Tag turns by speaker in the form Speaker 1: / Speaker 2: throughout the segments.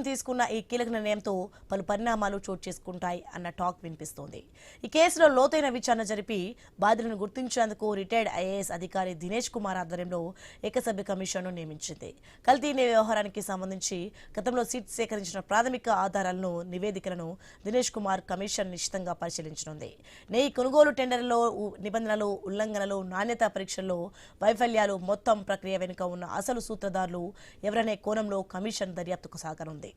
Speaker 1: తీసుకున్న ఈ కీలక నిర్ణయంతో పలు పరిణామాలు చోటు చేసుకుంటాయి అన్న టాక్ వినిపిస్తోంది. ఈ కేసులో లోతైన విచారణ జరిపి బాధ్యులను గుర్తించేందుకు రిటైర్డ్ ఐఏఎస్ అధికారి దినేష్ కుమార్ ఆధ్వర్యంలో ఏకసభ్య కమిషన్ను నియమించింది. కల్తీ వ్యవహారానికి సంబంధించి గతంలో సిట్ సేకరించిన ప్రాథమిక ఆధారాలను నివేదికలను దినేష్ కుమార్ కమిషన్ నిశితంగా పరిశీలించనుంది. నెయ్యి కొనుగోలు టెండర్లలో నిబంధనలు ఉల్లంఘనలు, నాణ్యతా పరీక్షల్లో వైఫల్యాలు, మొత్తం ప్రక్రియ వెనుక ఉన్న అసలు సూత్రధారులు ఎవరనే కోణంలో కమిషన్ దర్యాప్తుకు సాగనుంది.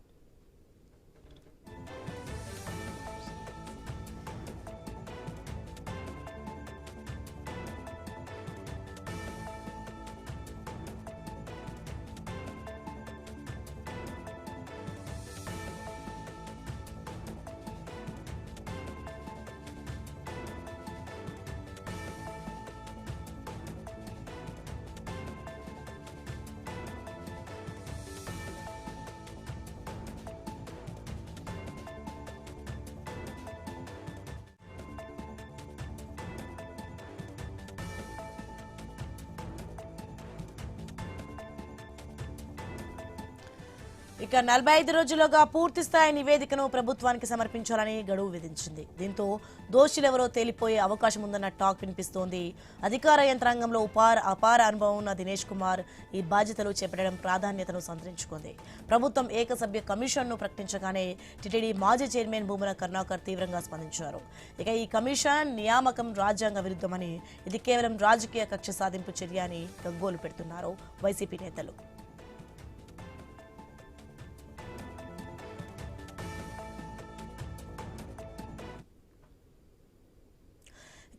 Speaker 1: ఇక 45 రోజుల్లోగా పూర్తి స్థాయి నివేదికను ప్రభుత్వానికి సమర్పించాలని గడువు విధించింది. దీంతో దోషులెవరో తేలిపోయే అవకాశం ఉందన్న టాక్ వినిపిస్తోంది. అధికార యంత్రాంగంలో అపార అనుభవం ఉన్న దినేష్ కుమార్ ఈ బాధ్యతలు చేపట్టడం ప్రాధాన్యతను సంతరించుకుంది. ప్రభుత్వం ఏకసభ్య కమిషన్ను ప్రకటించగానే టీటీడీ మాజీ చైర్మన్ భూమన కరుణాకర్ తీవ్రంగా స్పందించారు. ఇక ఈ కమిషన్ నియామకం రాజ్యాంగ విరుద్ధమని, ఇది కేవలం రాజకీయ కక్ష సాధింపు చర్య అని గగ్గోలు పెడుతున్నారు వైసీపీ నేతలు.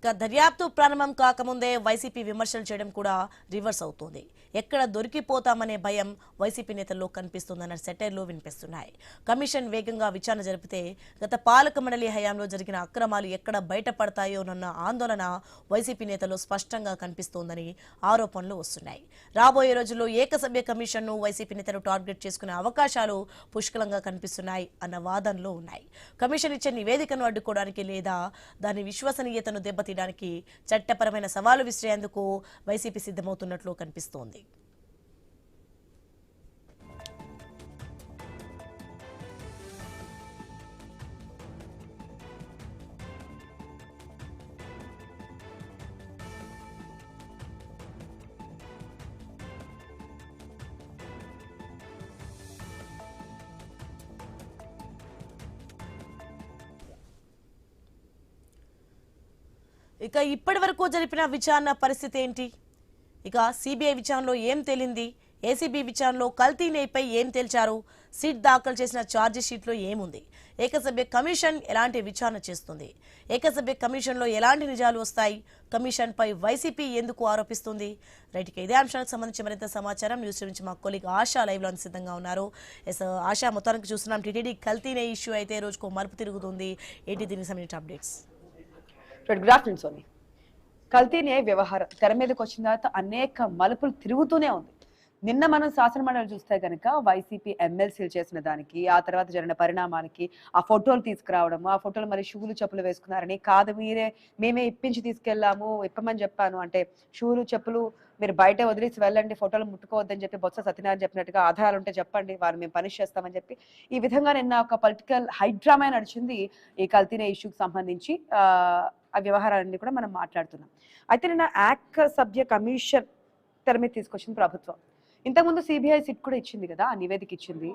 Speaker 1: ఇక దర్యాప్తు ప్రారంభం కాకముందే వైసీపీ విమర్శలు చేయడం కూడా రివర్స్ అవుతోంది. ఎక్కడ దొరికిపోతామనే భయం వైసీపీ నేతల్లో కనిపిస్తోందన్న సెటైర్లు వినిపిస్తున్నాయి. కమిషన్ వేగంగా విచారణ జరిపితే గత పాలక మండలి హయాంలో జరిగిన అక్రమాలు ఎక్కడ బయటపడతాయోనన్న ఆందోళన వైసీపీ నేతల్లో స్పష్టంగా కనిపిస్తోందని ఆరోపణలు వస్తున్నాయి. రాబోయే రోజుల్లో ఏకసభ్య కమిషన్ను వైసీపీ నేతలు టార్గెట్ చేసుకునే అవకాశాలు పుష్కలంగా కనిపిస్తున్నాయి అన్న వాదనలు ఉన్నాయి. కమిషన్ ఇచ్చే నివేదికను అడ్డుకోవడానికి లేదా దాని విశ్వసనీయతను దెబ్బతీయడానికి చట్టపరమైన సవాలు విసిరేందుకు వైసీపీ సిద్ధమవుతున్నట్లు కనిపిస్తోంది. ఇక ఇప్పటి వరకు జరిపిన విచారణ పరిస్థితి ఏంటి? ఇక సిబిఐ విచారణలో ఏం తేలింది? ఏసీబీ విచారణలో కల్తీ నెయ్యిపై ఏం తేల్చారు? సిట్ దాఖలు చేసిన ఛార్జీ షీట్లో ఏముంది? ఏకసభ్య కమిషన్ ఎలాంటి విచారణ చేస్తుంది? ఏకసభ్య కమిషన్లో ఎలాంటి నిజాలు వస్తాయి? కమిషన్ పై వైసీపీ ఎందుకు ఆరోపిస్తుంది? రైట్, ఇదే అంశానికి సంబంధించి మరింత సమాచారం న్యూస్ నుంచి మా కొలీగ్ ఆశా లైవ్ లో సిద్ధంగా ఉన్నారు. ఆశా, మొత్తానికి చూస్తున్నాం టీటీడీ కల్తీ నెయ్యి ఇష్యూ అయితే రోజుకు మలుపు తిరుగుతుంది. ఏంటి దీనికి సంబంధించిన అప్డేట్స్?
Speaker 2: Good afternoon Soni. కల్తీ నెయ్యి వ్యవహారం తెర మీదకి వచ్చిన తర్వాత అనేక మలుపులు తిరుగుతూనే ఉంది. నిన్న మనం శాసనమండలి చూస్తే కనుక వైసీపీ ఎమ్మెల్సీలు చేసిన దానికి, ఆ తర్వాత జరిగిన పరిణామానికి ఆ ఫోటోలు తీసుకురావడము, ఆ ఫోటోలు మరి షూలు చెప్పులు వేసుకున్నారని, కాదు మేమే ఇప్పించి తీసుకెళ్లాము, ఇప్పమని చెప్పాను అంటే షూలు చెప్పులు మీరు బయట వదిలేసి వెళ్ళండి, ఫోటోలు ముట్టుకోవద్దని చెప్పి బొత్స సత్యనారాయణ చెప్పినట్టుగా ఆధారాలు ఉంటే చెప్పండి, వారు మేము పనిష్ చేస్తామని చెప్పి ఈ విధంగా నిన్న ఒక పొలిటికల్ హైడ్రామా నడిచింది ఈ కల్తీనే ఇష్యూకి సంబంధించి. ఆ వ్యవహారాలన్నీ కూడా మనం మాట్లాడుతున్నాం. అయితే నిన్న యాక్ సభ్య కమిషన్ తెర మీద తీసుకొచ్చింది ప్రభుత్వం. ఇంతకుముందు సిబిఐ సిట్ కూడా ఇచ్చింది కదా, ఆ నివేదిక ఇచ్చింది.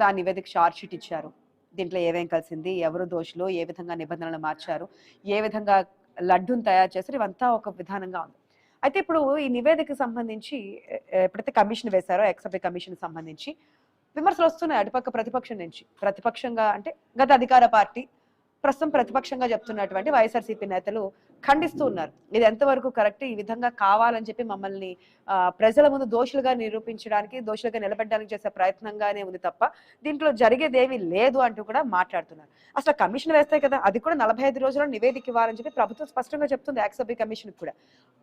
Speaker 2: ఆ నివేదిక షార్ట్ షీట్ ఇచ్చారు. దీంట్లో ఏమేం కలిసింది, ఎవరు దోషులు, ఏ విధంగా నిబంధనలు మార్చారు, ఏ విధంగా లడ్డూని తయారు చేశారు, ఇవంతా ఒక విధానంగా ఉంది. అయితే ఇప్పుడు ఈ నివేదికకు సంబంధించి ఎప్పుడైతే కమిషన్ వేశారో ఎక్సెప్ట్ కమిషన్ సంబంధించి విమర్శలు వస్తున్నాయి అటుపక్క ప్రతిపక్షం నుంచి. ప్రతిపక్షంగా అంటే గత అధికార పార్టీ, ప్రస్తుతం ప్రతిపక్షంగా చెప్తున్నటువంటి వైఎస్ఆర్సీపీ నేతలు ఖండిస్తూ ఉన్నారు. ఇది ఎంతవరకు కరెక్ట్, ఈ విధంగా కావాలని చెప్పి మమ్మల్ని ప్రజల ముందు దోషులుగా నిరూపించడానికి, దోషులుగా నిలబెట్టడానికి చేసే ప్రయత్నంగానే ఉంది తప్ప దీంట్లో జరిగేదేమీ లేదు అంటూ కూడా మాట్లాడుతున్నారు. అసలు కమిషన్ వేస్తే కదా, అది కూడా 45 రోజుల్లో నివేదిక ఇవ్వాలని చెప్పి ప్రభుత్వం స్పష్టంగా చెప్తుంది. యాక్సెప్ట్ కమిషన్ కూడా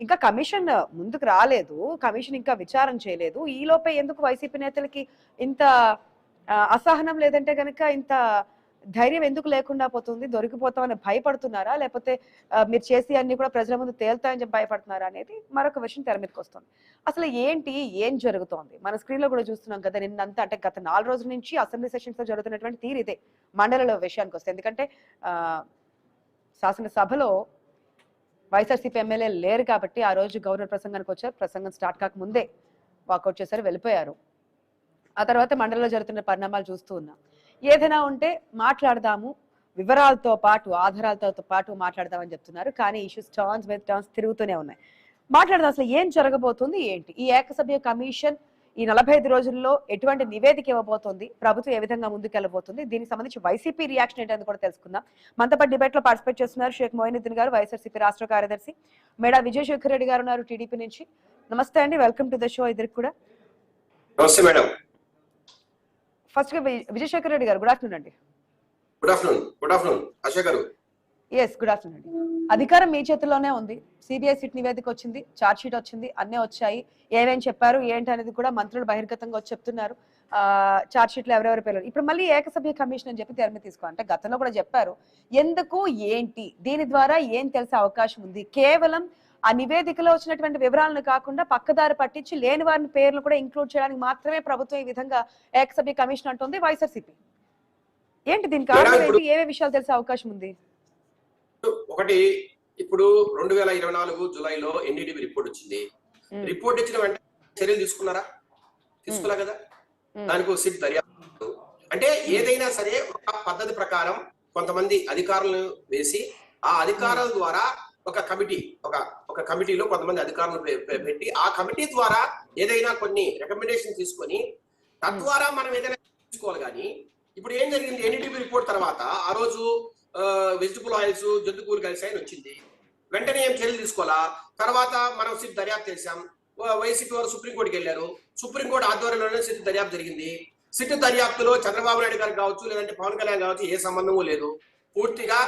Speaker 2: ఇంకా కమిషన్ ముందుకు రాలేదు, కమిషన్ ఇంకా విచారణ చేయలేదు. ఈ లోపే ఎందుకు వైసీపీ నేతలకి ఇంత అసహనం, లేదంటే కనుక ఇంత ధైర్యం ఎందుకు లేకుండా పోతుంది? దొరికిపోతామని భయపడుతున్నారా, లేకపోతే మీరు చేసి అన్ని కూడా ప్రజల ముందు తేలుతాయని చెప్పి భయపడుతున్నారా అనేది మరొక విషయం తెర మీదకి వస్తుంది. అసలు ఏంటి, ఏం జరుగుతోంది? మన స్క్రీన్ లో కూడా చూస్తున్నాం కదా, నిన్నంతా అంటే గత 4 రోజుల నుంచి అసెంబ్లీ సెషన్స్ లో జరుగుతున్నటువంటి తీరు ఇదే. మండలిలో విషయానికి వస్తే, ఎందుకంటే శాసనసభలో వైఎస్ఆర్సీపీ ఎమ్మెల్యే లేరు కాబట్టి ఆ రోజు గవర్నర్ ప్రసంగానికి వచ్చారు. ప్రసంగం స్టార్ట్ కాకముందే వాకౌట్ చేశారు, వెళ్ళిపోయారు. ఆ తర్వాత మండలిలో జరుగుతున్న పరిణామాలు చూస్తూ ఉన్నాం. ఏదైనా ఉంటే మాట్లాడదాము, వివరాలతో పాటు ఆధారాలతో పాటు మాట్లాడదామని చెప్తున్నారు. కానీ ఇష్యూస్ టర్న్స్ విత్ టర్న్స్ తిరుగుతూనే ఉన్నాయి. మాట్లాడదాం, అసలు ఏం జరగబోతుంది, ఏంటి ఈ ఏకసభ్య కమిషన్ ఈ 45 రోజుల్లో ఎటువంటి నివేదిక ఇవ్వబోతోంది, ప్రభుత్వం ఏ విధంగా ముందుకెళ్ళబోతుంది, దీనికి సంబంధించి వైసీపీ రియాక్షన్ ఏంటని కూడా తెలుసుకుందాం. మనతో పాటు డిబేట్ లో పార్టిసిపేట్ చేస్తున్నారు షేక్ మొయినుద్దీన్ గారు, వైఎస్ఆర్సీపీ రాష్ట్ర కార్యదర్శి, మేడా విజయశేఖర్ రెడ్డి గారు ఉన్నారు టీడీపీ నుంచి. నమస్తే అండి, వెల్కమ్ టు ద షో ఇద్దరికి కూడా.
Speaker 3: నమస్తే మేడం.
Speaker 2: ఫస్ట్ గా విజయశేఖర్ రెడ్డి గారు, గుడ్ ఆఫ్టర్నూన్ అండి.
Speaker 3: Good afternoon. Good afternoon Asha garu.
Speaker 2: Yes, good afternoon అండి. అధికారం మీ చేతిలోనే ఉంది. సిబిఐ సిట్ నివేదిక వచ్చింది, చార్జ్ షీట్ వచ్చింది, అన్నీ వచ్చాయి. ఏమేం చెప్పారు ఏంటి అనేది కూడా మంత్రులు బహిర్గతంగా వచ్చి చెప్తున్నారు. చార్జ్ షీట్ లో ఎవరెవరి పేరు. ఇప్పుడు మళ్ళీ ఏకసభ్య కమిషన్ అని చెప్పి తెర మీద తీసుకో అంటే గతంలో కూడా చెప్పారు. ఎందుకు, ఏంటి, దీని ద్వారా ఏం తెలిసే అవకాశం ఉంది? కేవలం ఆ నివేదికలో వచ్చినటువంటి వివరాలను కాకుండా పక్కదారి పట్టించి లేని వారిని పేర్లు కూడా ఇంక్లూడ్ చేయడానికి మాత్రమే ప్రభుత్వం ఈ విధంగా ఏకసభ్య కమిషన్ అంటుంది వైఎస్ఆర్సీపీ. ఏంటి దీని కారణం ఏంటి? ఏవే విషయాలు తెలిసే అవకాశం ఉంది?
Speaker 3: ఒకటి, ఇప్పుడు 2024 జూలైలో ఎన్డీటీవీ రిపోర్ట్ వచ్చింది. రిపోర్ట్ ఇచ్చిన వెంటనే చర్యలు తీసుకున్నారా? తీసుకున్నా కదా. దానికి సిట్ దర్యాప్తు అంటే ఏదైనా సరే ఒక పద్ధతి ప్రకారం కొంతమంది అధికారులను వేసి ఆ అధికారుల ద్వారా ఒక కమిటీ ఒక కమిటీలో కొంతమంది అధికారులను పెట్టి ఆ కమిటీ ద్వారా ఏదైనా కొన్ని రికమెండేషన్ తీసుకొని తద్వారా మనం ఏదైనా తీసుకోవాలి. కానీ ఇప్పుడు ఏం జరిగింది, ఎన్డీటీవీ రిపోర్ట్ తర్వాత ఆ రోజు వెజిటబుల్ ఆయిల్స్, జంతువులు కలిసి అని వచ్చింది. వెంటనే ఏం చర్యలు తీసుకోవాలా? తర్వాత మనం సిట్ దర్యాప్తు చేశాం. వైసీపీ వారు సుప్రీంకోర్టుకి వెళ్ళారు. సుప్రీంకోర్టు ఆధ్వర్యంలోనే సిట్ దర్యాప్తు జరిగింది. సిట్ దర్యాప్తులో చంద్రబాబు నాయుడు గారు కావచ్చు, లేదంటే పవన్ కళ్యాణ్ కావచ్చు, ఏ సంబంధము లేదు. పూర్తిగా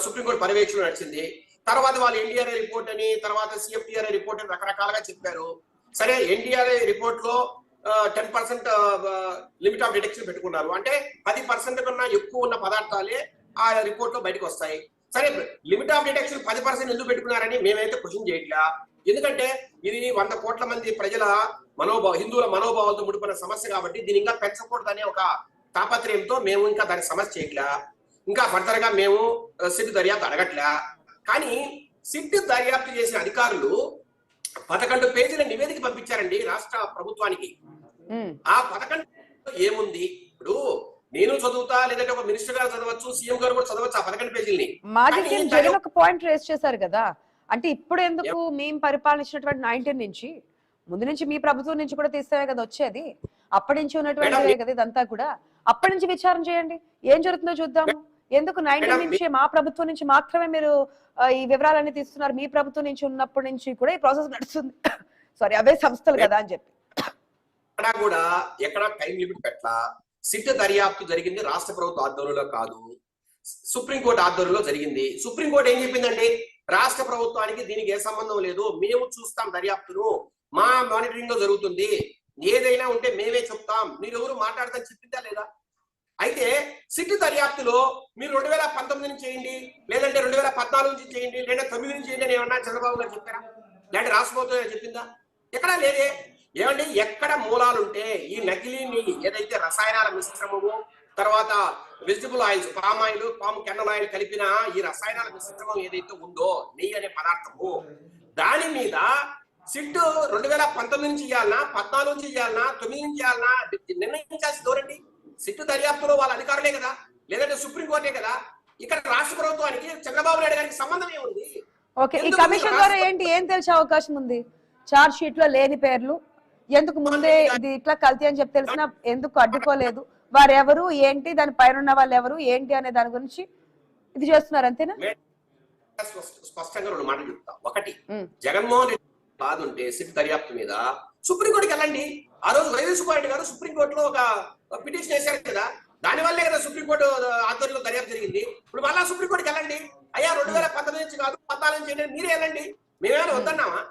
Speaker 3: సుప్రీంకోర్టు పర్యవేక్షణ నడిచింది. తర్వాత వాళ్ళు ఎన్డీఆర్ఐ రిపోర్ట్ అని, తర్వాత సిఎఫ్టీఆర్ఐ రిపోర్ట్ అని రకరకాలుగా చెప్పారు. సరే, ఎన్డీఆర్ఐ రిపోర్ట్ లో 10% లిమిట్ ఆఫ్ డిటెక్షన్ పెట్టుకున్నారు. అంటే 10% కన్నా ఎక్కువ ఉన్న పదార్థాలే ఆ రిపోర్ట్ లో బయటకు వస్తాయి. సరే, లిమిట్ ఆఫ్ డిటెక్షన్ 10% ఎందుకు పెట్టుకున్నారని మేమైతే క్వశ్చన్ చేయట్లా. ఎందుకంటే ఇది 100 కోట్ల మంది ప్రజల హిందువుల మనోభావాలతో ముడిపడిన సమస్య కాబట్టి దీని ఇంకా పెంచకూడదనే ఒక తాపత్రయంతో మేము ఇంకా దానికి సమస్య చేయట్లా. ఇంకా ఫర్దర్ గా మేము సిట్ దర్యాప్తు అడగట్లా. కానీ సిట్ దర్యాప్తు చేసిన అధికారులు 11 పేజీల నివేదిక పంపించారండి రాష్ట్ర ప్రభుత్వానికి. ఆ 11 ఏముంది? ఇప్పుడు నేను చదువుతా, లేదంటే ఒక మినిస్టర్ గారు చదవచ్చు, సీఎం గారు కూడా చదవచ్చు ఆ 11 పేజీలని.
Speaker 2: మాజీ సీఎం జగన్ ఒక పాయింట్ రేస్ చేశారు కదా, అంటే ఇప్పుడు ఎందుకు మేము పరిపాలించినటువంటి 19 నుంచి ముందు నుంచి మీ ప్రభుత్వం నుంచి కూడా తీస్తే కదా వచ్చేది. అప్పటి నుంచి ఉన్నటువంటి కదా ఇదంతా కూడా. అప్పటి నుంచి విచారణ చేయండి, ఏం జరుగుతుందో చూద్దాము. ఎందుకు 19 నుంచి మా ప్రభుత్వం నుంచి మాత్రమే మీరు ఈ వివరాలన్నీ తీస్తున్నారు? మీ ప్రభుత్వం నుంచి ఉన్నప్పటి నుంచి కూడా ఈ ప్రాసెస్ నడుస్తుంది. సారీ, అవే సంస్థలు కదా అని చెప్పి
Speaker 3: కూడా ఎక్కడ టైం లిమిట్ పెట్టలా. సిట్ దర్యాప్తు జరిగింది రాష్ట్ర ప్రభుత్వ ఆధ్వర్యంలో కాదు, సుప్రీంకోర్టు ఆధ్వర్యంలో జరిగింది. సుప్రీంకోర్టు ఏం చెప్పిందండి, రాష్ట్ర ప్రభుత్వానికి దీనికి ఏ సంబంధం లేదు, మేము చూస్తాం దర్యాప్తును, మా మానిటరింగ్ లో జరుగుతుంది, ఏదైనా ఉంటే మేమే చెప్తాం, మీరు ఎవరు మాట్లాడతాని చెప్పిందా లేదా? అయితే సిట్ దర్యాప్తులో మీరు 2019 నుంచి చేయండి, లేదంటే 2014 నుంచి చేయండి, లేదా 9 నుంచి చేయండి అని ఏమన్నా చంద్రబాబు గారు చెప్పారా? లేదంటే రాష్ట్ర ప్రభుత్వం చెప్పిందా? ఎక్కడా లేదే. ఏమండి, ఎక్కడ మూలాలుంటే ఈ నకిలీని ఏదైతే రసాయనాల మిశ్రమము, తర్వాత vegetable oils, palm oil, palm kernel oil కలిపిన ఈ రసాయనాల మిశ్రమం ఏదైతే ఉందో, నెయ్యి అనే పదార్థము, దాని మీద సిట్ 2019 నుంచి చేయాలన్నా, 14 నుంచి చేయాలన్నా, 9 నుంచి చేయాలన్నా నిర్ణయించాల్సి దూరండి. సిట్ దర్యాప్తులో వాళ్ళ అధికారులే కదా, లేదంటే సుప్రీంకోర్టే కదా. ఇక్కడ రాష్ట్ర ప్రభుత్వానికి చంద్రబాబు నాయుడు గారికి సంబంధం ఏముంది?
Speaker 2: ఓకే, ఈ కమిషన్ ద్వారా ఏంటి, ఏం తెలిసే అవకాశం ఉంది? చార్జ్ షీట్ లో లేని పేర్లు ఎందుకు ముందే ఇది ఇట్లా కల్తీ అని చెప్పి తెలిసినా ఎందుకు అడ్డుకోలేదు? వారెవరు, ఏంటి, దాని పైన ఉన్న వాళ్ళు ఎవరు, ఏంటి అనే దాని గురించి ఇది చేస్తున్నారు, అంతేనా?
Speaker 3: స్పష్టంగా 2 మాటలు చెప్తా. ఒకటి, జగన్మోహన్ రెడ్డి బాధ ఉంటే సిట్ దర్యాప్తు మీద సుప్రీంకోర్టుకి వెళ్ళండి. ఆ రోజు వైఎస్ రెడ్డి గారు సుప్రీంకోర్టులో ఒక పిటిషన్ వేశారు కదా, దాని వల్లే కదా సుప్రీంకోర్టు ఆధ్వర్యంలో దర్యాప్తు జరిగింది. ఇప్పుడు మళ్ళా సుప్రీంకోర్టుకి వెళ్ళండి. అయ్యా 2019 నుంచి కాదు 14 నుంచి చేయండి, మీరే వెళ్ళండి. మేమేమైనా వద్దన్నామా?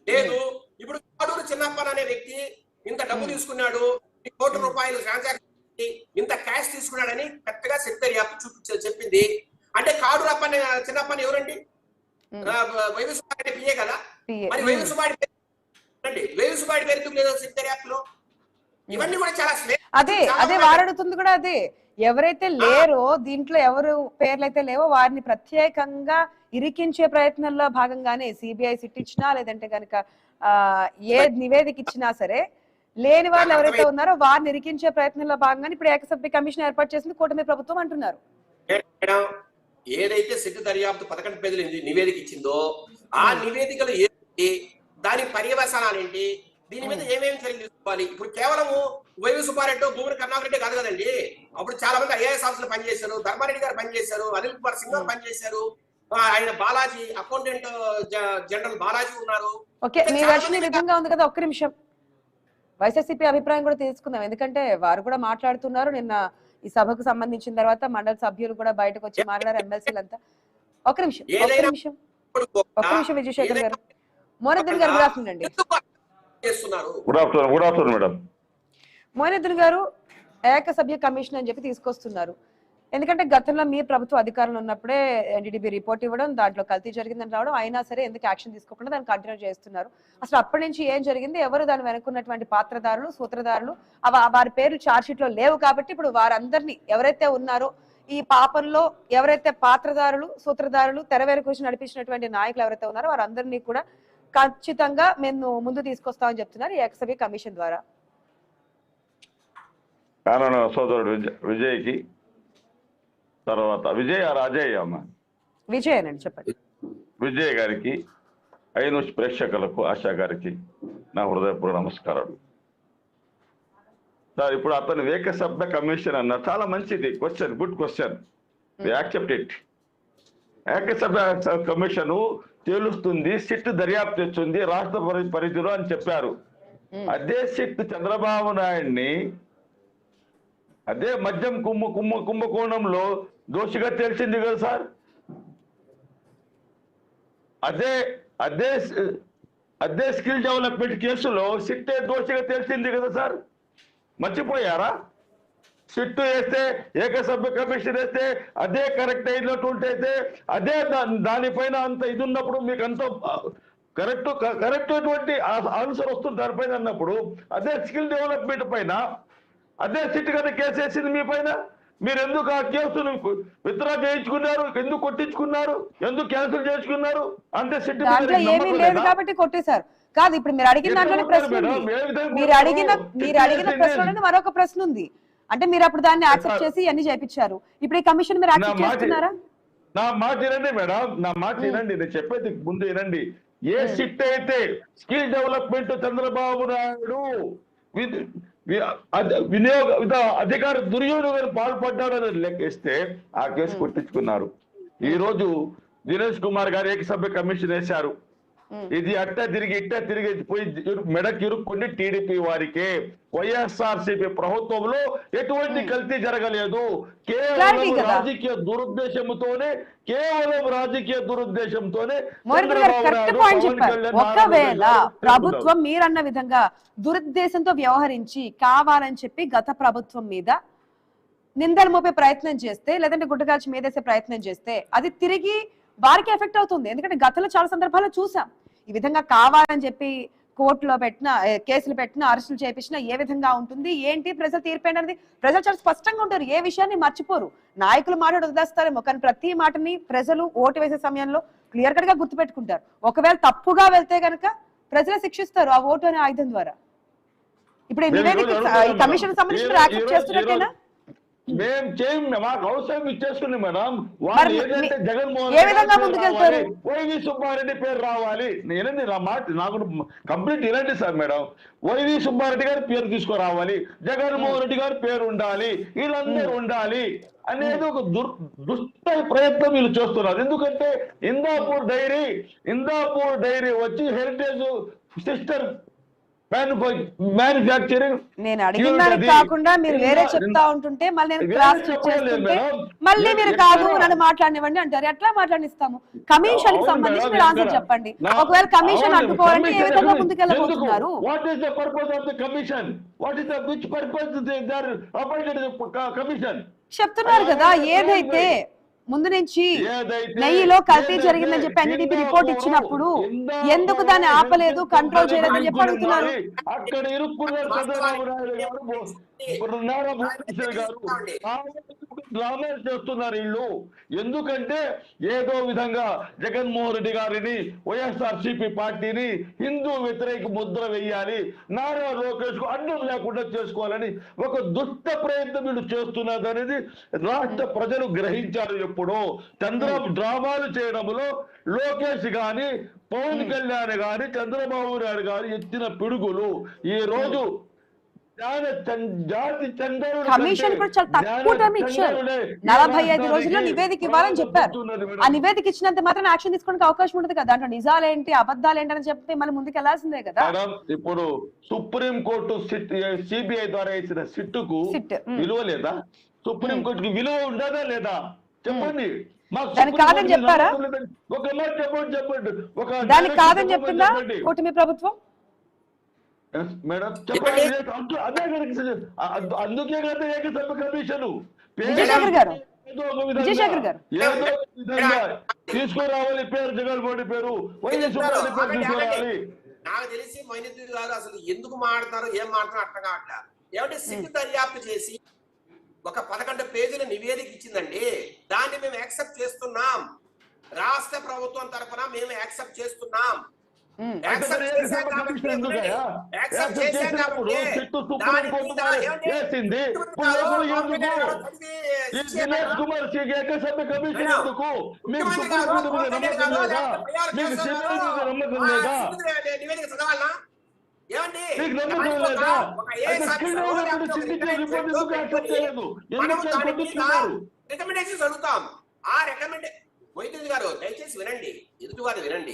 Speaker 3: లేదు. ఇప్పుడు కోటూరు చిన్నప్పన్ అనే వ్యక్తి ఇంత డబ్బు తీసుకున్నాడు, ₹1 కోటి ట్రాన్సాక్షన్ ఇంత క్యాష్ తీసుకున్నాడని కరెక్ట్గా సిట్ దర్యాప్తు చెప్పింది. అంటే కాడు రప్పని చిన్నప్పని ఎవరండి? వైవి సుబ్బారెడ్డి పిఏ కదా. మరి వైవి సుబ్బారెడ్డి పేరు ఎందుకు లేదు సిట్ దర్యాప్తులో? ఇవన్నీ కూడా చాలా
Speaker 2: అదే వారడుతుంది కూడా అదే. ఎవరైతే లేరో దీంట్లో ఎవరు పేర్లు అయితే లేవో వారిని ప్రత్యేకంగా ఇరికించే ప్రయత్నంలో భాగంగానే సిబిఐ సిట్ ఇచ్చినా లేదంటే కనుక ఏ నివేదిక ఇచ్చినా సరే లేని వాళ్ళు ఎవరైతే ఉన్నారో వారిని ఇరికించే ప్రయత్నంలో భాగంగానే ఇప్పుడు ఏకసభ్య కమిషన్ ఏర్పాటు చేసింది కూటమి ప్రభుత్వం అంటున్నారు.
Speaker 3: ఏదైతే సిట్ దర్యాప్తు 11 పేజీల నివేదిక ఇచ్చిందో ఆ నివేదికలు ఏంటి, దాని పర్యవసానాలు ఏంటి, దీని మీద ఏమేమి చర్యలు తీసుకోవాలి? ఇప్పుడు కేవలము వైవి సుబ్బారెడ్డి, భూమన కరుణాకరెడ్డి కాదు కదండి. అప్పుడు చాలా మంది ఐఏఎస్ ఆఫీసర్లు పనిచేశారు, ధర్మారెడ్డి గారు పనిచేశారు, అనిల్ కుమార్ సింగ్ గారు పనిచేశారు, ఆయన బాలాజీ అకౌంటెంట్ జనరల్ బాలాజీ ఉన్నారు.
Speaker 2: ఓకే, మీ వర్షన్ ఈ విధంగా ఉంది కదా. ఒక్క నిమిషం వైఎస్ఆర్సీపీ అభిప్రాయం కూడా తెలుసుకుందాం, ఎందుకంటే వారు కూడా మాట్లాడుతున్నారు. నిన్న ఈ సభకు సంబంధించిన తర్వాత మండలి సభ్యులు కూడా బయటకు వచ్చి మాట్లాడారు, ఎమ్మెల్సీలంతా. ఒక్క నిమిషం విజయశేఖర్ గారు. మోనద్దన్ గారు గుడ్ ఆఫ్టర్నూన్ అండి. మోనద్దన్ గారు ఏకసభ్య కమిషన్ అని చెప్పి తీసుకొస్తున్నారు. ఎందుకంటే గతంలో మీ ప్రభుత్వ అధికారంలో ఉన్నప్పుడే ఎన్డీడీబీ రిపోర్ట్ ఇవ్వడం, దాంట్లో కల్తీ జరిగిందని రావడం, అయినా సరే ఎందుకు యాక్షన్ తీసుకోకుండా దాన్ని కంటిన్యూ చేస్తున్నారు. అసలు అప్పటి నుంచి ఏం జరిగింది, ఎవరు దాని వెనుకున్నటువంటి పాత్రదారులు, సూత్రధారులు, వారి పేర్లు ఛార్జ్ షీట్ లో లేవు. కాబట్టి ఇప్పుడు వారందరినీ ఎవరైతే ఉన్నారో ఈ పాపంలో ఎవరైతే పాత్రదారులు, సూత్రధారులు, తెర వెనుక వచ్చి నడిపించినటువంటి నాయకులు ఎవరైతే ఉన్నారో వారందరినీ కూడా ఖచ్చితంగా మేము ముందు తీసుకొస్తామని చెప్తున్నారు ఈ ఏకసభ్య కమిషన్ ద్వారా.
Speaker 4: సోదరుడు విజయ్కి తర్వాత
Speaker 2: విజయ్ అనండి చెప్పండి.
Speaker 4: విజయ్ గారికి, ఐన్యూస్ ప్రేక్షకులకు, ఆశా గారికి నా హృదయపూర్వక నమస్కారాలు. సార్, ఇప్పుడు అతను ఏకసభ్య కమిషన్ అన్నారు, చాలా మంచిది question, good question, accept it. ఏకసభ్య కమిషన్ తేలుస్తుంది, సిట్ దర్యాప్తు తెచ్చింది రాష్ట్ర పరిధిలో అని చెప్పారు. అదే సిట్ చంద్రబాబు నాయుడిని అదే మద్యం కుంభకోణంలో దోషిగా తెలిసింది కదా సార్. అదే స్కిల్ డెవలప్మెంట్ కేసులో సిట్టే దోషిగా తెలిసింది కదా సార్. మర్చిపోయారా? సిట్టు వేస్తే, ఏకసభ్య కమిషన్ వేస్తే అదే కరెక్ట్ అయినటువంటి అయితే అదే దానిపైన అంత ఇది ఉన్నప్పుడు మీకు అంత కరెక్ట్ అటువంటి ఆన్సర్ వస్తుంది దానిపైన అన్నప్పుడు అదే స్కిల్ డెవలప్మెంట్ పైన అదే సిట్ కదా కేసు వేసింది మీ పైన. మీరు ఎందుకు ఆ కేసును విత్డ్రా చేయించుకున్నారు, ఎందుకు కొట్టించుకున్నారు, ఎందుకు క్యాన్సిల్ చేసుకున్నారు? అంటే సిట్
Speaker 2: ఏమీ లేదు కాబట్టి కొట్టేశారు కాదు. ఇప్పుడు మీరు అడిగిన దాంట్లోనే ప్రశ్న ఉంది. మీరు అడిగిన ప్రశ్నలోనే మరొక ప్రశ్న ఉంది. అంటే మీరు అప్పుడు దాన్ని యాక్సెప్ట్ చేసి అన్ని చేయించారు, ఇప్పుడు ఈ కమిషన్ మీరు యాక్సెప్ట్ చేస్తున్నారా?
Speaker 4: నా మాట వినండి మేడం, నా మాట వినండి, నేను చెప్పేది ముందు వినండి. ఏ సిట్ అయితే స్కిల్ డెవలప్మెంట్ చంద్రబాబు నాయుడు అధికార దుర్యోగం పాల్పడ్డాడని లెక్కిస్తే ఆ కేసు కొట్టించుకున్నారు. ఈ రోజు దినేష్ కుమార్ గారు ఏకసభ్య కమిషన్ వేశారు. ఇది ఇట్ట తిరిగి పోయి మెడకి ఇరుక్కుంది టీడీపీ వారికే. వైఎస్ఆర్సీపీ ప్రభుత్వంలో ఎటువంటి కల్తీ జరగలేదు. కేవలం రాజకీయ దురుద్దేశంతోనే
Speaker 2: ఒకవేళ ప్రభుత్వం మీరన్న విధంగా దురుద్దేశంతో వ్యవహరించి కావాలని చెప్పి గత ప్రభుత్వం మీద నిందలు మోపే ప్రయత్నం చేస్తే, లేదంటే గుడ్డగాల్చి మీదేసే ప్రయత్నం చేస్తే అది తిరిగి వారికి ఎఫెక్ట్ అవుతుంది. ఎందుకంటే గతంలో చాలా సందర్భాల్లో చూసాం ఈ విధంగా కావాలని చెప్పి కోర్టులో పెట్టిన కేసులు పెట్టిన అరెస్టులు చేపించినా ఏ విధంగా ఉంటుంది ఏంటి ప్రజలు తీర్పేంటి అనేది ప్రజలు చాలా స్పష్టంగా ఉంటారు, ఏ విషయాన్ని మర్చిపోరు. నాయకులు మాట్లాడి వదిలేస్తారేమో కానీ ప్రతి మాటని ప్రజలు ఓటు వేసే సమయంలో క్లియర్ కట్ గా గుర్తుపెట్టుకుంటారు. ఒకవేళ తప్పుగా వెళ్తే గనక ప్రజలే శిక్షిస్తారు ఆ ఓటు అనే ఆయుధం ద్వారా. ఇప్పుడు ఈ నివేదిక ఈ కమిషన్ సంబంధించి యాక్సెప్ట్ చేస్తున్నట్టేనా?
Speaker 4: మేము చేయం, మాకు అవసరం ఇచ్చేసుకుని మేడం. వాళ్ళు ఏదైతే జగన్మోహన్ వైవి సుబ్బారెడ్డి పేరు రావాలి. నేనండి నా మాట, నాకు కంప్లీట్ వినండి సార్ మేడం. వైవి సుబ్బారెడ్డి గారి పేరు తీసుకురావాలి, జగన్మోహన్ రెడ్డి గారి పేరు ఉండాలి, వీళ్ళందరూ ఉండాలి అనేది ఒక దుష్ట ప్రయత్నం వీళ్ళు చేస్తున్నారు. ఎందుకంటే ఇందాపూర్ డైరీ వచ్చి హెరిటేజ్ సిస్టర్ మ్యానుఫ్యాక్చరింగ్.
Speaker 2: నేను అడిగిన దానికి కాకుండా మీరు వేరే చెప్తా ఉంటుంటే మళ్ళీ నేను క్లాస్ చెక్ చేస్తుంటే మళ్ళీ మీరు కాదు నన్ను మాట్లాడినివ్వండి అంటారు. ఎట్లా మాట్లాడిస్తాము? కమిషన్ కి సంబంధించి మీరు ఆన్సర్ చెప్పండి. ఒకవేళ కమిషన్ అడ్డుకోవాలంటే ఏ విధంగా ముందుకెళ్ళబోతున్నారు?
Speaker 4: What is the purpose of the commission? What is the which purpose they are appointed commission?
Speaker 2: చెప్తున్నారు కదా, ఏదైతే ముందు నుంచి నెయ్యిలో కల్తీ జరిగిందని చెప్పి ఎన్డీటీవీ రిపోర్ట్ ఇచ్చినప్పుడు ఎందుకు దాన్ని ఆపలేదు, కంట్రోల్ చేయలేదని చెప్పి అడుగుతున్నారు.
Speaker 4: అక్కడ ఇరుక్కున్నారు చంద్రబాబు నాయుడు గారు, నారా భువనేశ్వర్ గారు డ్రామాలు చేస్తున్నారు వీళ్ళు. ఎందుకంటే ఏదో విధంగా జగన్మోహన్ రెడ్డి గారిని, వైఎస్ఆర్సీపీ పార్టీని హిందూ వ్యతిరేక ముద్ర వేయాలి, నారా లోకేష్ కు అడ్డం లేకుండా చేసుకోవాలని ఒక దుష్ట ప్రయత్నం వీళ్ళు చేస్తున్నారు అనేది రాష్ట్ర ప్రజలు గ్రహించారు. ఎప్పుడో చంద్రబాబు డ్రామాలు చేయడంలో లోకేష్ గాని, పవన్ కళ్యాణ్ గాని, చంద్రబాబు నాయుడు గారు ఎత్తిన పిడుగులు ఈ రోజు
Speaker 2: కమిషన్ కూడా చాలా తక్కువ టైం ఇచ్చారు. 45 రోజుల్లో నివేదిక ఇవ్వాలని చెప్పారు. ఆ నివేదిక ఇచ్చినంత మాత్రం యాక్షన్ తీసుకోవడానికి అవకాశం ఉంటుంది కదా. దాంట్లో నిజాలేంటి అబద్ధాలు ఏంటి అని చెప్పి మళ్ళీ ముందుకు వెళ్లాల్సిందే కదా.
Speaker 4: ఇప్పుడు సుప్రీం కోర్టు సిబిఐ ద్వారా ఇచ్చిన సిట్టుకు విలువ లేదా? సుప్రీం కోర్టుకి విలువ ఉండదా లేదా? చెప్పండి.
Speaker 2: దానికి కాదని చెప్పారా?
Speaker 4: ఒక మాట చెప్పండి.
Speaker 2: దానికి కాదని చెప్తుందా కూటమి ప్రభుత్వం?
Speaker 4: మేడం చెప్పండి. అందుకే కదా ఏకసభ్య కమిషన్
Speaker 2: విజయశేఖర్ గారు
Speaker 4: ఏదో విధంగా తీసుకురావాలి. పేరు జగన్మోహన్ పేరు, వైఎస్ పేరు తీసుకురావాలి.
Speaker 3: నాకు తెలిసి మైనత్ గారు అసలు ఎందుకు మాట్లాడతారో ఏం మాట్లాడారో అర్థం కావట్లా. ఏమంటే సిట్టు దర్యాప్తు చేసి ఒక 11 పేజీల నివేదిక ఇచ్చిందండి. దాన్ని మేము యాక్సెప్ట్ చేస్తున్నాం. రాష్ట్ర ప్రభుత్వం తరఫున మేము యాక్సెప్ట్ చేస్తున్నాం. రికమెండేషన్స్ అడుగుతాం. ఆ రికమెండేషన్ వైద్యులు గారు దయచేసి వినండి, ఎదుటి వారు వినండి.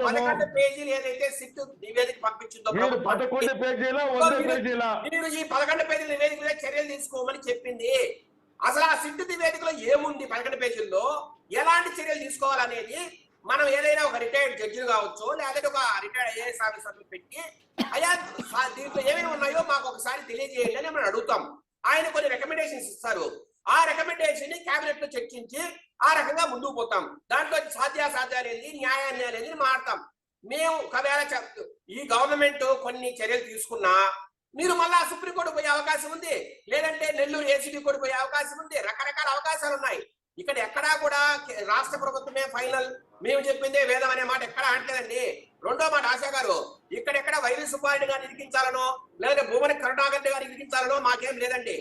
Speaker 3: 11 పేజీలు ఏదైతే సిట్టు నివేదిక పంపించిందో మీరు ఈ 11 పేజీల నివేదిక మీద చర్యలు తీసుకోమని చెప్పింది. అసలు ఆ సిట్టు నివేదికలో ఏముంది 11 పేజీల్లో, ఎలాంటి చర్యలు తీసుకోవాలనేది మనం ఏదైనా ఒక రిటైర్డ్ జడ్జిలు కావచ్చు, లేదంటే ఒక రిటైర్డ్ ఐఏఎస్ ఆఫీసర్లు పెట్టి అయ్యా దీంట్లో ఏమేమి ఉన్నాయో మాకు ఒకసారి తెలియజేయండి అని మనం అడుగుతాం. ఆయన కొన్ని రికమెండేషన్స్ ఇస్తారు. ఆ రికమెండేషన్ ని కేబినెట్ లో చర్చించి ఆ రకంగా ముందుకు పోతాం. దాంట్లో సాధ్యాసాధ్యాలు ఏంది, న్యాయాన్యాలు ఏంది మాట్లాడతాం. మేము ఒకవేళ ఈ గవర్నమెంట్ కొన్ని చర్యలు తీసుకున్నా మీరు మళ్ళా సుప్రీంకోర్టు పోయే అవకాశం ఉంది, లేదంటే నెల్లూరు ఏసీబీ కోర్టు పోయే అవకాశం ఉంది. రకరకాల అవకాశాలు ఉన్నాయి. ఇక్కడ ఎక్కడా కూడా రాష్ట్ర ప్రభుత్వమే ఫైనల్, మేము చెప్పిందే వేదం అనే మాట ఎక్కడా అంటలేదండి. రెండో మాట ఆశా గారు, ఇక్కడెక్కడ వైవి సుబ్బారెడ్డి గారిని ఇరికించాలనో లేదంటే భూమని కరుణాకర్ గారిని ఇరికించాలనో మాకేం లేదండి.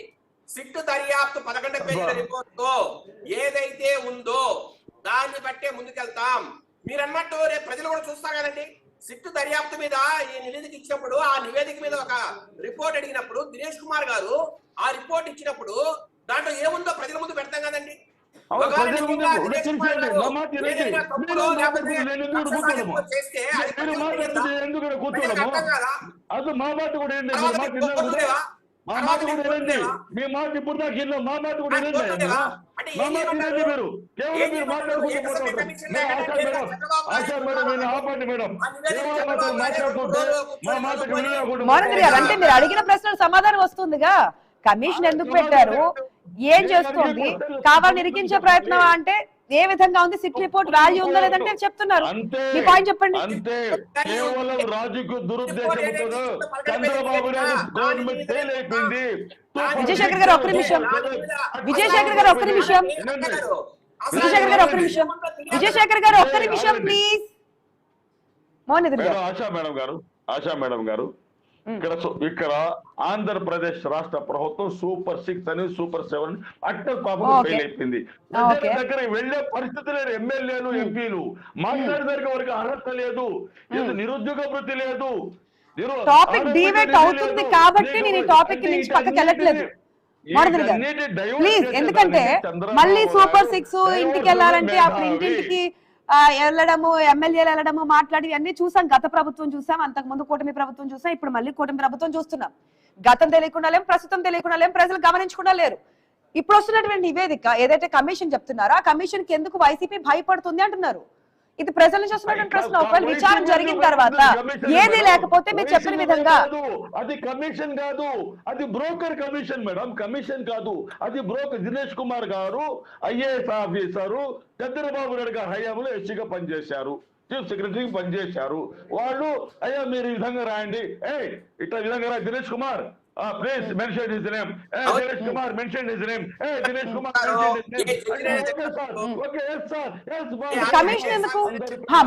Speaker 3: సిట్టు దర్యాప్తు 11 పేజీల రిపోర్టు ఏదైతే ఉందో దాన్ని బట్టే ముందుకెళ్తాం. మీరు అన్నట్టు రేపు ప్రజలు కూడా చూస్తారు కదండి. సిట్టు దర్యాప్తు మీద ఈ నివేదిక ఇచ్చినప్పుడు, ఆ నివేదిక మీద ఒక రిపోర్ట్ అడిగినప్పుడు దినేష్ కుమార్ గారు ఆ రిపోర్ట్ ఇచ్చినప్పుడు దాంట్లో ఏముందో ప్రజల ముందు పెడతాం కదండి.
Speaker 4: మా మాట కూడా వినండి. మీ మాట ఇప్పుడు దాకా విన్నాం. మా మాట కూడా వినండి. మా మాట వినండి. మీరు కేవలం మీరు మాట్లాడుకుంటూ ఆశా మేడం ఆపండి మేడం. మాట్లాడుకుంటే మా మాటకు వినకుండా
Speaker 2: అంటే మీరు అడిగిన ప్రశ్నలు సమాధానం వస్తుందిగా. కమిషన్ ఎందుకు పెట్టారు, ఏం చేస్తోంది, కావాలని ఇరికించే ప్రయత్నం అంటే ఏ విధంగా ఉంది, సిట్ రిపోర్ట్ వాల్యూ ఉందో లేదంటే చెప్తున్నారు. మీ పాయింట్ చెప్పండి.
Speaker 4: అంతే, కేవలం రాజకీయ దురుద్దేశంతో చంద్రబాబు నాయుడు గవర్నమెంట్ ఫెయిల్ అయిపోయింది.
Speaker 2: విజయశేఖర్ గారు ఒక్క నిమిషం. విజయశేఖర్ గారు ఒక్క నిమిషం. విజయశేఖర్ గారు ఒక్క నిమిషం. విజయశేఖర్ గారు ఒక్క నిమిషం ప్లీజ్. మోహన్
Speaker 4: ఆశా మేడం గారు ఇక్కడ ఆంధ్రప్రదేశ్ రాష్ట్ర ప్రభుత్వం సూపర్ 6 అని సూపర్ 7 అట్ట పాపం ఫెయిల్ అయిపోయింది. దగ్గర వెళ్లే పరిస్థితి లేదు. ఎమ్మెల్యేలు ఎంపీలు మాట్లాడేదానికి వారికి అర్హత లేదు, నిరుద్యోగ వృత్తి లేదు.
Speaker 2: టాపిక్ డివేట్ అవుతుంది కాబట్టి నేను ఈ టాపిక్ నుంచి పక్కకి వెళ్ళట్లేదు ప్లీజ్. ఎందుకంటే మళ్ళీ సూపర్ 6 ఇంటికి వెళ్ళాలంటే అప్పుడు ఇంటింటికి వెళ్ళడము, ఎమ్మెల్యేలు వెళ్ళడము, మాట్లాడి అన్ని చూసాం. గత ప్రభుత్వం చూసాం, అంతకు ముందు కూటమి ప్రభుత్వం చూసాం, ఇప్పుడు మళ్ళీ కూటమి ప్రభుత్వం చూస్తున్నాం. గతం తెలియకుండా లేం, ప్రస్తుతం తెలియకుండా లేం, ప్రజలు గమనించకుండా లేరు. ఇప్పుడు వస్తున్నటువంటి నివేదిక ఏదైతే కమిషన్ చెప్తున్నారో ఆ కమిషన్ కి ఎందుకు వైసీపీ భయపడుతుంది అంటున్నారు. ఇది ప్రజల నుంచి వస్తున్నటువంటి ప్రశ్న. ఒకవేళ విచారణ జరిగిన తర్వాత ఏది లేకపోతే మీరు చెప్పిన విధంగా
Speaker 4: అది కమిషన్ కాదు, అది బ్రోకర్ కమిషన్ మేడం, కమిషన్ కాదు, అది బ్రోకర్. దినేష్ కుమార్ గారు ఐఏఎస్ ఆఫీసరు చంద్రబాబు నాయుడు గారు హయాంలో ఎస్సీగా పనిచేశారు, చీఫ్ సెక్రటరీకి పనిచేశారు. వాళ్ళు అయ్యా మీరు ఈ విధంగా రాయండి, ఇట్లా విధంగా రా Dinesh Kumar, please mention his name. Dinesh Kumar mention his name. Dinesh Kumar mention his name. Okay, yes sir. Yes boss.
Speaker 2: Commission ఎందుకు?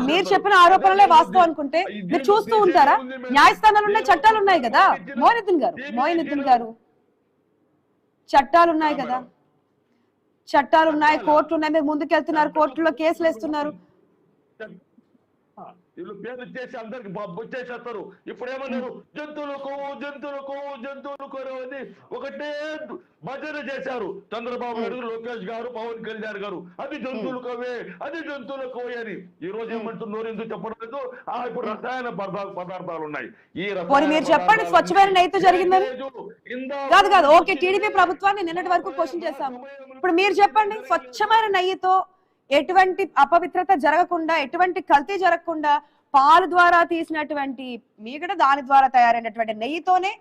Speaker 2: మీరు చెప్పిన ఆరోపణలే వాస్తవం అనుకుంటే మీరు చూస్తూ ఉంటారా? న్యాయస్థానాలు ఉన్నాయి, చట్టాలు ఉన్నాయి కదా మోయినుద్దీన్ గారు, చట్టాలు ఉన్నాయి కదా, చట్టాలు ఉన్నాయి, కోర్టులు ఉన్నాయి. మీరు ముందుకెళ్తున్నారు, కోర్టులో కేసులు వేస్తున్నారు.
Speaker 4: వీళ్ళు పేరు చేసి అందరికి వచ్చేసేస్తారు. ఇప్పుడు ఏమన్నారు, జంతువులు కొవ్వు జంతువులు కొవ్వు జంతువులు కొవ్వు అని ఒకటే భజన చేశారు చంద్రబాబు నాయుడు, లోకేష్ గారు, పవన్ కళ్యాణ్ గారు. అది జంతువులు కొవ్వే, అది జంతువుల కొవ్వే అని. ఈ రోజు ఏమంటున్నారు, ఎందుకు చెప్పడం లేదు? ఇప్పుడు రసాయన పదార్థాలు ఉన్నాయి. ఈ
Speaker 2: మీరు చెప్పండి, స్వచ్ఛమైన నెయ్యితో జరిగిందని. కాదు ఓకే, టీడీపీ ప్రభుత్వాన్ని నిన్నటి వరకు క్వశ్చన్ చేశాము. ఇప్పుడు మీరు చెప్పండి, స్వచ్ఛమైన నెయ్యితో ఎటువంటి అపవిత్రత జరగకుండా, ఎటువంటి కల్తీ జరగకుండా, పాలు ద్వారా తీసినటువంటి మీగడ, దాని ద్వారా తయారైనటువంటి నెయ్యితోనే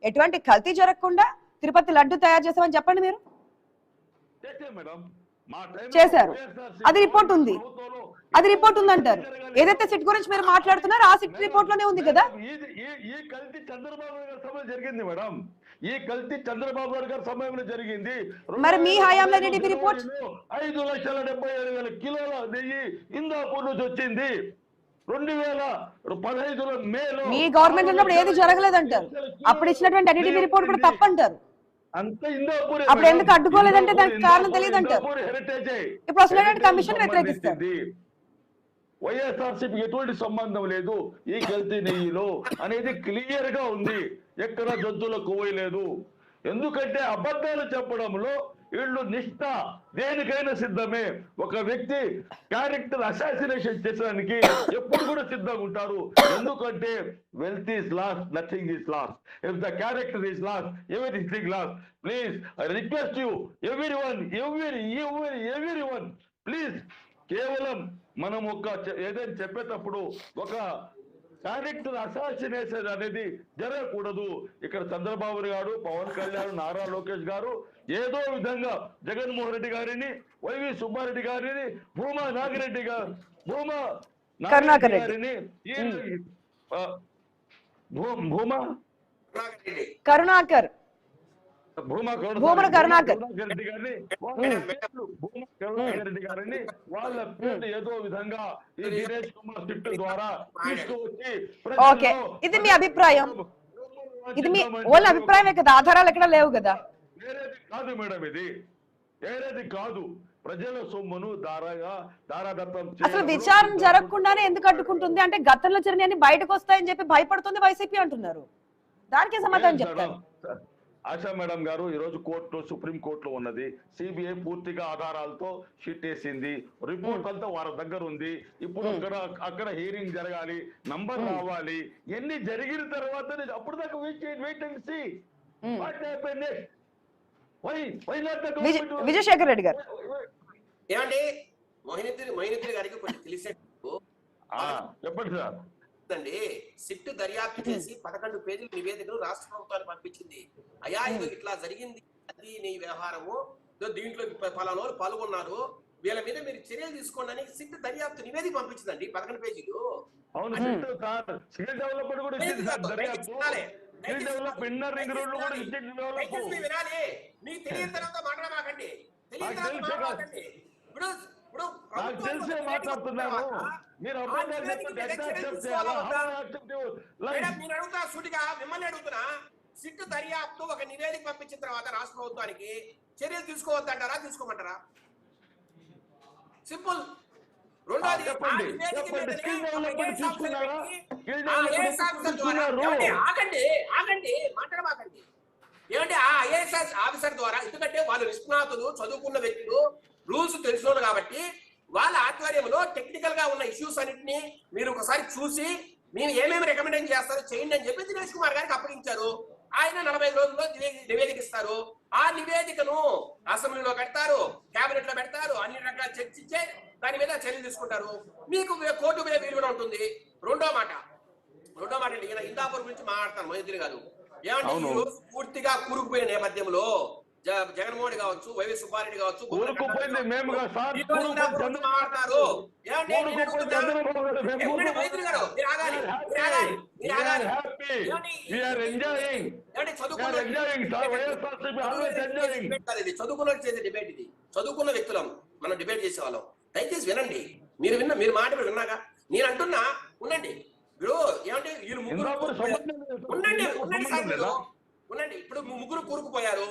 Speaker 2: ఎటువంటి కల్తీ జరగకుండా తిరుపతి లడ్డు తయారు చేసామని చెప్పండి. మీరు చేశారు, అది రిపోర్ట్ ఉంది, అది రిపోర్ట్ ఉందంటారు. ఏదైతే సిట్ గురించి మీరు మాట్లాడుతున్నారో ఆ సిట్ రిపోర్ట్ లోనే ఉంది కదా.
Speaker 4: ఈ కల్తీ చంద్రబాబు నాయుడు సమయం జరిగింది మేడం, ఈ కల్తీ చంద్రబాబు నాయుడు గారి సమయంలో జరిగింది.
Speaker 2: మరి మీ హయాంలో టీడీపీ రిపోర్ట్
Speaker 4: 5,77,000 కిలోల నెయ్యి ఇందాపూర్ నుంచి వచ్చింది. 2015లో మేలో
Speaker 2: మీ గవర్నమెంట్ ఉన్నప్పుడు ఏది జరగలేదంటారు. అప్పుడు ఇచ్చినటువంటి ఎన్డీటీవీ రిపోర్ట్ కూడా తప్పంటారు.
Speaker 4: అంత ఇందాపూర్
Speaker 2: అప్పుడు ఎందుకు అడ్డుకోలేదంటే దానికి కారణం తెలియదు అంటారు. ఇప్పుడు వస్తున్నటువంటి కమిషన్ వ్యతిరేకిస్తారు.
Speaker 4: వైఎస్ఆర్సీపీ ఎటువంటి సంబంధం లేదు ఈ కల్తీ నెయ్యిలో అనేది క్లియర్ గా ఉంది. ఎక్కడ జంతువుల కొవ్వలేదు. ఎందుకంటే అబద్ధాలు చెప్పడంలో వీళ్ళు నిష్ఠ దేనికైనా సిద్ధమే. ఒక వ్యక్తి క్యారెక్టర్ అసాసినేషన్ చేసడానికి ఎప్పుడు కూడా సిద్ధంగా ఉంటారు. ఎందుకంటే wealth is lost, nothing is lost. If the character is lost, everything last. Please I request you every one please, కేవలం మనం ఏదైనా చెప్పేటప్పుడు ఒక క్యారెక్టర్ అసాసినేషన్ అనేది జరగకూడదు. ఇక్కడ చంద్రబాబు గారు, పవన్ కళ్యాణ్, నారా లోకేష్ గారు ఏదో విధంగా జగన్మోహన్ రెడ్డి గారిని, వైవి సుబ్బారెడ్డి గారిని, భూమా నాగిరెడ్డి గారిని,
Speaker 2: కరుణాకర్
Speaker 4: రెడ్డి గారిని వాళ్ళ పేరు ఏదో విధంగా ఈ దినేష్ కుమార్ సిట్ ద్వారా తీసుకువచ్చి
Speaker 2: ఓకే, ఇది మీ అభిప్రాయం, ఇది మీ వాళ్ళ అభిప్రాయమే కదా, ఆధారాలు ఎక్కడ లేవు కదా.
Speaker 4: వేరేది కాదు మేడం, ఇది వేరేది కాదు. ప్రజల సొమ్మును దారాదత్తం
Speaker 2: అసలు విచారణ జరగకుండానే ఎందుకు అడ్డుకుంటుంది అంటే గతంలో జరిగిన బయటకు వస్తాయని చెప్పి భయపడుతుంది వైసీపీ అంటున్నారు. దానికి సమాధానం చెప్తారు.
Speaker 4: ఆశా మేడం గారు ఈ రోజు కోర్టులో, సుప్రీం కోర్టులో ఉన్నది. సిబిఐ పూర్తిగా ఆధారాలతో షీట్ వేసింది. రిపోర్ట్ అంతా వారి దగ్గర ఉంది. ఇప్పుడు అక్కడ హియరింగ్ జరగాలి, నంబర్ రావాలి. ఎన్ని జరిగిన తర్వాత అప్పుడు దాకా wait and see what happened next.
Speaker 2: Vijayasekhar Reddy గారు
Speaker 3: ఏమండి, మోహినిద్దరి గారికి కొంచెం తెలిసేట్టు
Speaker 4: చెప్పండి సార్.
Speaker 3: అండి, సిట్ దర్యాప్తు చేసి 11 పేజీల నివేదికను రాష్ట్ర ప్రభుత్వానికి పంపించింది. అయ్యా ఇది ఇట్లా జరిగింది, అది నీ వ్యవహారము, దీంట్లో పలానా పాల్గొన్నారు, వీళ్ళ మీద మీరు చర్యలు తీసుకోండి అని సిట్ దర్యాప్తు నివేదిక పంపించిందండి. 11 పేజీలు. మీకు తెలియని తర్వాత మాట్లాడమాకండి,
Speaker 4: తెలిసే మాట్లాడుతున్నారు మీరు.
Speaker 3: నేను అడుగుతా సూటిగా, మిమ్మల్ని అడుగుతున్నా, సిట్ దర్యాప్తు ఒక నివేదిక పంపించిన తర్వాత రాష్ట్ర ప్రభుత్వానికి చర్యలు తీసుకోవద్దంటారా, తీసుకోమంటారా? సింపుల్. రెండోది, ఆగండి మాట్లాడమాకండి. ఏమంటే ఆ ఐఏఎస్ ఆఫీసర్ ద్వారా, ఎందుకంటే వాళ్ళు నిష్ణాతులు, చదువుకున్న వ్యక్తులు, రూల్స్ తెలిసిన కాబట్టి వాళ్ళ ఆధ్వర్యంలో టెక్నికల్ గా ఉన్న ఇష్యూస్ అన్నింటినీ మీరు ఒకసారి చూసి మీరు ఏమేమి రికమెండేషన్ చేస్తారో చేయండి అని చెప్పి దినేష్ కుమార్ గారికి అప్పగించారు. ఆయన 45 రోజుల్లో నివేదిక ఇస్తారు. ఆ నివేదికను అసెంబ్లీలో పెడతారు, కేబినెట్ లో పెడతారు, అన్ని రకాల చర్చించే దాని మీద చర్యలు తీసుకుంటారు. మీకు కోర్టు మీద విలువ ఉంటుంది. రెండో మాట ఈయన ఇందాపూర్ గురించి మాట్లాడతాను మొదటి గారు. ఏమంటే ఈ రోజు పూర్తిగా కూరుకుపోయిన నేపథ్యంలో జగన్మోహన్ కావచ్చు, వైవి సుబ్బారెడ్డి కావచ్చు మాట్లాడతారు. చదువుకున్న చేసే డిబేట్ ఇది. చదువుకున్న వ్యక్తులం మనం డిబేట్ చేసేవాళ్ళం. దయచేసి వినండి. మీరు మాట విన్నాగా నేను అంటున్నా ఉండండి. ఇప్పుడు ఏమంటే వీళ్ళు ముగ్గురు ఉండండి. ఇప్పుడు ముగ్గురు కూరుకుపోయారు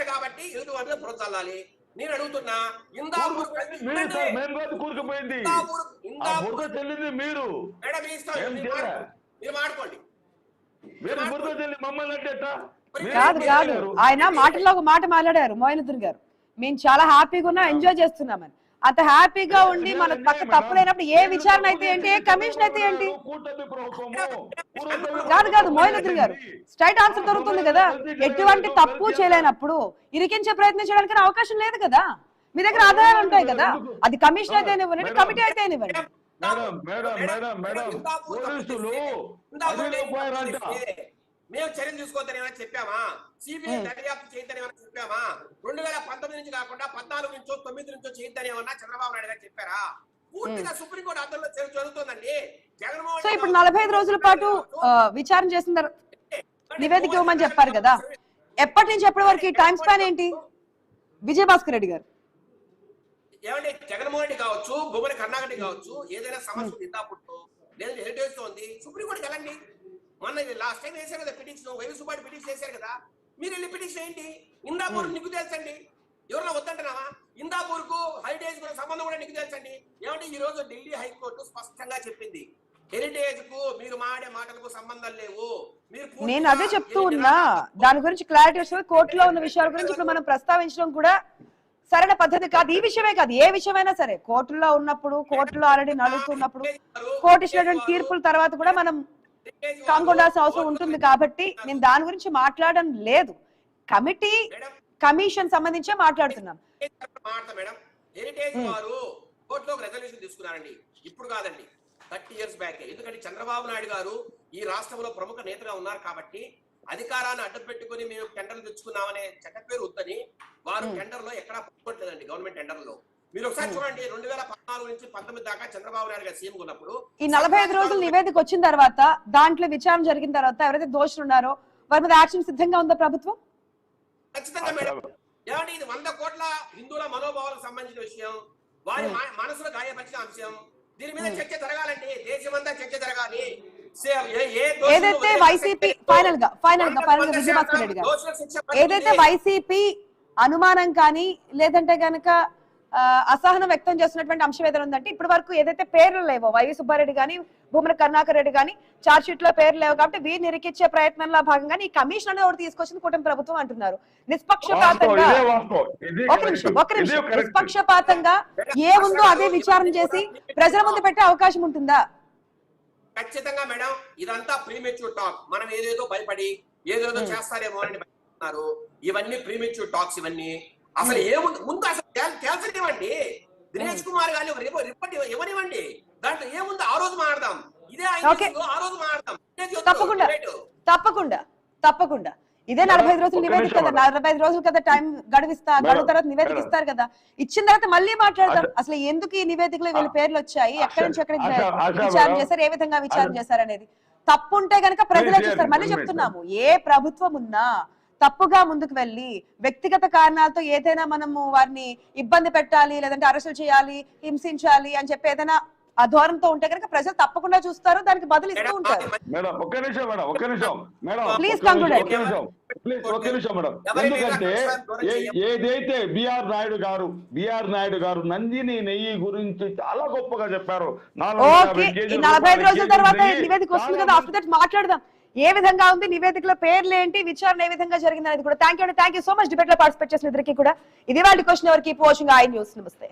Speaker 3: కాబట్టి ఎదుటి వాటిలో ప్రోత్సల్లాలి. నేను అడుగుతున్నా
Speaker 4: కూరుకుపోయింది మీరు
Speaker 3: మాట్లాడుకోండి.
Speaker 2: కాదు ఆయన మాటల్లో ఒక మాట మాట్లాడారు మోయినుద్దీన్ గారు. మేము చాలా హ్యాపీగా ఉన్నా, ఎంజాయ్ చేస్తున్నామని. అంత హ్యాపీగా ఉండి మన పక్క తప్పు లేనప్పుడు ఏ విచారణ అయితే ఏంటి, ఏ కమిషన్ అయితే ఏంటి? కాదు మోయినుద్దీన్ గారు, స్ట్రైట్ ఆన్సర్ దొరుకుతుంది కదా. ఎటువంటి తప్పు చేయలేనప్పుడు ఇరికించే ప్రయత్నం చేయడానికి అవకాశం లేదు కదా. మీ దగ్గర ఆధారాలు ఉంటాయి కదా. అది కమిషన్ అయితే ఇవ్వండి, కమిటీ అయితే ఇవ్వండి.
Speaker 3: మేము చర్యలు తీసుకోవద్దని చెప్పామా? సిబిఐ దర్యాప్తు చేయొద్దని చెప్పామా? 2019 నుంచి కాకుండా 14 నుంచో 9 నుంచో చేయొద్దని ఏమన్నా చంద్రబాబు నాయుడు గారు చెప్పారా? పూర్తిగా సుప్రీంకోర్టు అర్థంలో జరుగుతుందండి. జగన్మోహన్
Speaker 2: 45 రోజుల పాటు విచారణ చేసిన నివేదిక ఇవ్వమని చెప్పారు కదా. ఎప్పటి నుంచి ఎప్పటి వరకు ఈ టైం స్పాన్ ఏంటి? విజయభాస్కర్ రెడ్డి గారు
Speaker 3: ఏమంటే జగన్మోహన్ రెడ్డి కావచ్చు, భూమని కర్ణాకర్ కావచ్చు, ఏదైనా సమస్య ఇందాపుట్టు లేదు హెరిటేజ్ తో ఉంది, సుప్రీంకోర్టుకి వెళ్ళండి. మొన్న లాస్ట్ టైం వేశారు కదా పిటిషన్, వైవి సుబ్బారెడ్డి పిటిషన్ వేశారు కదా. మీరు వెళ్ళి పిటిషన్ ఏంటి? ఇందాపూర్ నీకు తెలుసండి. ఎవరన్నా వద్దంటున్నావా? ఇందాపూర్ కు హెరిటేజ్ కూడా సంబంధం కూడా నీకు తెలుసండి. ఏమంటే ఈ రోజు ఢిల్లీ హైకోర్టు స్పష్టంగా చెప్పింది, హెరిటేజ్ కు మీరు మాడే మాటలకు సంబంధం లేవు.
Speaker 2: నేను అదే చెప్తూ ఉన్నా. దాని గురించి క్లారిటీ వస్తుంది. కోర్టులో ఉన్న విషయాల గురించి ఇప్పుడు మనం ప్రస్తావించడం కూడా సరైన పద్ధతి కాదు. ఈ విషయమే కాదు, ఏ విషయమైనా సరే కోర్టులో ఉన్నప్పుడు, కోర్టులో ఆల్రెడీ నడుస్తున్నప్పుడు, కోర్టు ఇచ్చినటువంటి తీర్పుల తర్వాత కూడా మనం కాంగొండాల్సిన అవసరం ఉంటుంది. కాబట్టి నేను దాని గురించి మాట్లాడడం లేదు. కమిటీ కమిషన్ సంబంధించే మాట్లాడుతున్నాం.
Speaker 3: మేడం హెరిటేజ్ వారు కోర్టులో రెజల్యూషన్ తీసుకున్నారండి. ఇప్పుడు కాదండి, 30 years బ్యాక్. ఎందుకంటే చంద్రబాబు నాయుడు గారు ఈ రాష్ట్రంలో ప్రముఖ నేతగా ఉన్నారు కాబట్టి అధికారాన్ని అడ్డం పెట్టుకుని మేము టెండర్లు తెచ్చుకున్నామనే చట్ట పేరు వద్దని వారు టెండర్ లో ఎక్కడా పట్టుకోవట్లేదండి. గవర్నమెంట్ టెండర్ లో మీరు ఒకసారి చూడండి. 2014 నుంచి 19 దాకా చంద్రబాబు నాయుడు గారు సీఎం ఉన్నప్పుడు
Speaker 2: ఈ 45 రోజుల నివేదిక వచ్చిన తర్వాత, దాంట్లో విచారణ జరిగిన తర్వాత ఎవరైతే దోషులు ఉన్నారో వారి మీద యాక్షన్ సిద్ధంగా ఉందా ప్రభుత్వం?
Speaker 3: ఖచ్చితంగా మేడం. ఏమంటే ఇది 100 కోట్ల హిందువుల మనోభావాలకు సంబంధించిన విషయం, వారి మనసులో గాయపరిచిన అంశం. దీని మీద చర్చ జరగాలండి. దేశమంతా చర్చ జరగాలి.
Speaker 2: ఏదైతే వైసీపీ ఫైనల్ గా విజయభాస్కర్ రెడ్డి గారు ఏదైతే వైసీపీ అనుమానం కానీ లేదంటే గనక అసహనం వ్యక్తం చేస్తున్నటువంటి అంశం ఏదైనా ఉందంటే, ఇప్పటి వరకు ఏదైతే పేర్లు లేవో వైవి సుబ్బారెడ్డి గానీ, భూమన కరుణాకర్ రెడ్డి గానీ చార్జ్ షీట్ లో పేర్లు లేవు కాబట్టి వీరిని నిరికిచ్చే ప్రయత్నంలో భాగంగా ఈ కమిషన్ అనేది ఒకటి తీసుకొచ్చింది కూటమి ప్రభుత్వం అంటున్నారు. నిష్పక్షపాతంగా ఒక నిమిషం నిష్పక్షపాతంగా ఏ ఉందో అదే విచారణ చేసి ప్రజల ముందు పెట్టే అవకాశం ఉంటుందా?
Speaker 3: ఖచ్చితంగా మేడం. ఇదంతా ప్రీమెచ్యూర్ టాక్. మనం ఏదేదో భయపడి ఏదేదో చేస్తారేమో అని భయపడుతున్నారు. ఇవన్నీ ప్రీమెచ్యూర్ టాక్స్. ఇవన్నీ అసలు ఏముంది ముందు అసలు తేల్చనివ్వండి. దినేష్ కుమార్ గారిని ఒక రిపోర్ట్ ఇవ్వనివ్వండి. దాంట్లో ఏముంది ఆ రోజు మాట్లాడదాం. ఇదే ఆ రోజు మాట్లాడదాం.
Speaker 2: తప్పకుండా ఇదే 45 రోజులు నివేదిక కదా. 45 రోజులు కదా టైం గడువు తర్వాత నివేదిక ఇస్తారు కదా. ఇచ్చిన తర్వాత మళ్ళీ మాట్లాడదాం. అసలు ఎందుకు ఈ నివేదికలో వీళ్ళ పేర్లు వచ్చాయి, ఎక్కడి నుంచి ఎక్కడికి విచారణ చేశారు, ఏ విధంగా విచారణ చేశారు అనేది. తప్పు ఉంటే గనక ప్రజలే చూస్తారు. మళ్ళీ చెప్తున్నాము, ఏ ప్రభుత్వం ఉన్నా తప్పుగా ముందుకు వెళ్ళి వ్యక్తిగత కారణాలతో ఏదైనా మనము వారిని ఇబ్బంది పెట్టాలి, లేదంటే అరెస్టులు చేయాలి, హింసించాలి అని చెప్పి ఏదైనా అధోరణంతో ఉంటే కనుక ప్రజలు తప్పకుండా చూస్తారు, దానికి బదులు ఇస్తూ ఉంటారు.
Speaker 4: ఎందుకంటే ఏదైతే బిఆర్ నాయుడు గారు నందిని నెయ్యి గురించి చాలా గొప్పగా చెప్పారు.
Speaker 2: 45 రోజుల తర్వాత నివేదిక వస్తుంది కదా, ఆఫ్టర్ దట్ మాట్లాడదాం. ఏ విధంగా ఉంది నివేదికలో పేర్లు ఏంటి, విచారణ ఏ విధంగా జరిగింది అనేది కూడా. Thank you so much debate లో పార్టిసిపేట్ చేసిన ఇద్దరికి కూడా. ఇది వాళ్ళ క్వశ్చన్. ఎవరు కీప్ వాచింగ్ ఐ న్యూస్. నమస్తే.